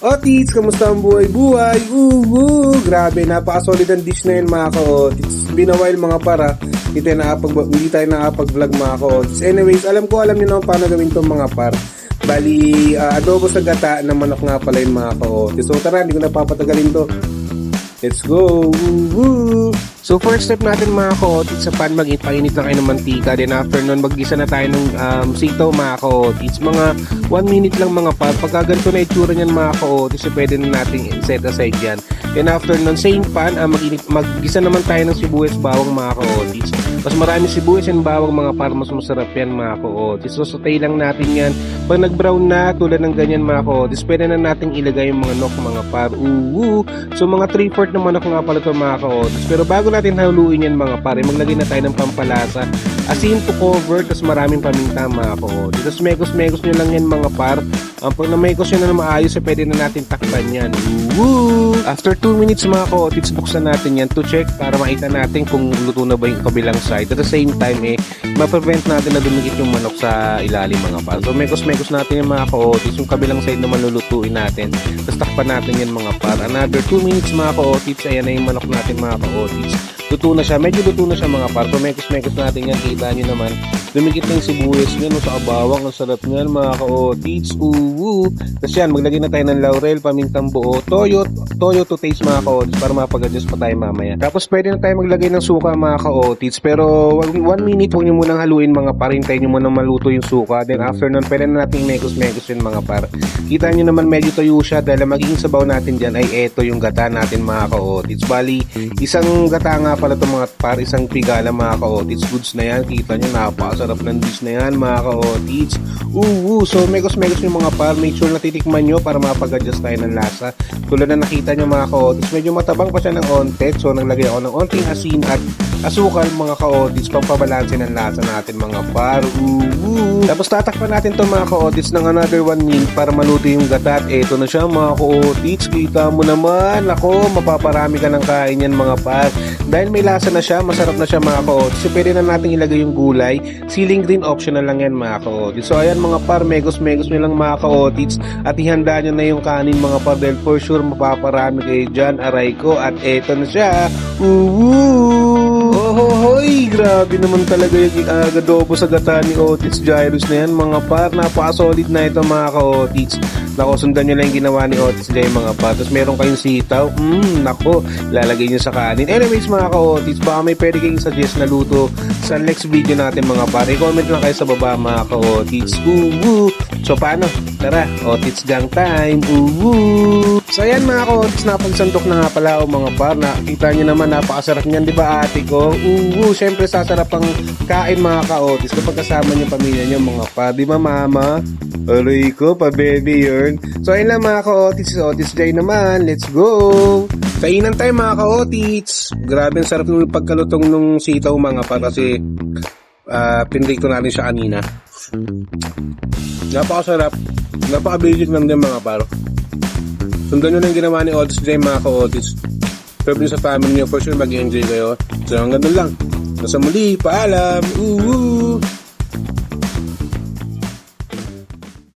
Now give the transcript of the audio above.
Otits, kamusta ang buhay-buhay? Grabe, napaka-solid ang dish na yun mga ka-otits. Been a while mga para, hindi tayo nakapag-vlog mga ka-otits. Anyways, alam niyo naman paano gawin itong mga par. Bali, adobo sa gata ng manok nga pala yung mga ka-otits. So tara, hindi ko na papatagalin to. Let's go! So first step natin mga ka-otits sa pan, mag-painit lang kayo ng mantika. Then after nun, mag-gisa na tayo ng sitaw mga ka-otits. Mga 1 minute lang mga par. Pagka ganito na itsura niyan mga ka-otits, so pwede na natin set aside yan. Then after nun, same pan, mag-gisa naman tayo ng sibuyas bawang mga ka-otits. Mas marami sibuyas and bawang mga par, mas masarap yan mga ka-otits. So sautay lang natin yan. Pag nag-brown na, tulad ng ganyan mga ka-otits, pwede na natin ilagay yung mga nok mga par. So mga 3/4 na manok nga pala ito mga ka-otits. Pero bago natin haluin yan mga pare, maglagay na tayo ng pampalasa, asin to cover, tas maraming paminta mga ka-otits. Tas mekos-mekos nyo lang yan mga par. Pag na-mekos nyo na maayos, pwede na natin takpan yan. After 2 minutes mga ka-otits, buksan natin yan to check para makita natin kung luto na ba yung kabilang side. At the same time, ma-prevent natin na dumikit yung manok sa ilalim mga par. So mekos-mekos natin yung mga ka-otits, yung kabilang side naman lulutuin natin. Tapos takpan natin yan mga par. Another 2 minutes mga ka-otits, ayan na yung manok natin mga ka-otits. Luto na siya, medyo luto na siya mga par. So mekos-mekos natin yan, kita nyo naman. Dumikit na yung sibuyas nyo sa abawang, ang sarap nyan mga ka-otits. Tapos yan, maglagay na tayo ng laurel, pamintang buo, toyo to taste mga ka-otits para mapag-adjust pa tayo mamaya. Tapos pwede na tayo maglagay ng suka mga ka-otits, pero 1 minute huwag nyo munang haluin mga par, hintayin nyo munang maluto yung suka. Then after nun, pwede na natin mekos-mekos yun mga par. Kita nyo naman medyo toyo siya dahil magiging sabaw natin dyan ay eto yung gata natin mga ka-otits. Bali, isang gata nga pala ito mga par, isang pigala mga ka-otits. Goods na yan, kita nyo napakasarap ng dish na yan mga ka-otits. So mekos-mekos yung mga par, make sure na titikman nyo para mapag-adjust tayo ng lasa. Tulad na nakita nyo mga ka-otits, medyo matabang pa siya ng onte, so naglagay ako ng onting asin at asukal mga ka-otits, pampabalansin ng lasa natin mga par. Tapos tatakpan natin to mga ka-otits ng another 1 minute para maluto yung gata. At eto na siya mga ka-otits, kita mo naman, ako mapaparami ka ng kain yan mga par. Dahil may lasa na siya, masarap na siya mga ka-otits, so pwede na natin ilagay yung gulay. Ceiling green optional lang yan mga ka-otits. So ayan mga par, megos-megos nyo lang mga ka-otits at ihanda nyo na yung kanin mga par dahil for sure mapaparami kayo dyan, aray ko. At eto na siya. Hoy, grabe naman talaga yung adobo sa gata ni Otits Gyros na yan mga par. Napaka-solid na ito mga ka-otits. Nako, sundan nyo lang yung ginawa ni Otits Gyros mga par. Tapos meron kayong sitaw. Nako, lalagay nyo sa kanin. Anyways mga ka-otits, baka may pwede kayong suggest na luto sa next video natin mga par. I-comment lang kayo sa baba mga ka-otits. So paano? Tara, Otits gang time. So ayan mga ka-otits, napagsandok na nga pala mga par. Nakita nyo naman, napakasarap niyan, di ba ate ko? Syempre sasarap ang kain mga ka-otits kapag kasama nyo pamilya nyo mga par. Di ba mama? Aray ko, pa baby yun. So ayun lang mga ka-otits, Otits Jay naman. Let's go! Kainan tayo mga ka-otits. Grabe ang sarap ng pagkalutong nung sitaw mga par kasi pinrito natin siya kanina. Napakasarap. Napaka-basic lang din mga par. Sundan nyo lang ginawa ni Otits Jay mga ka-otits. Pero sa family nyo, for sure mag-enjoy kayo. So hanggang doon lang. Nasa muli, paalam!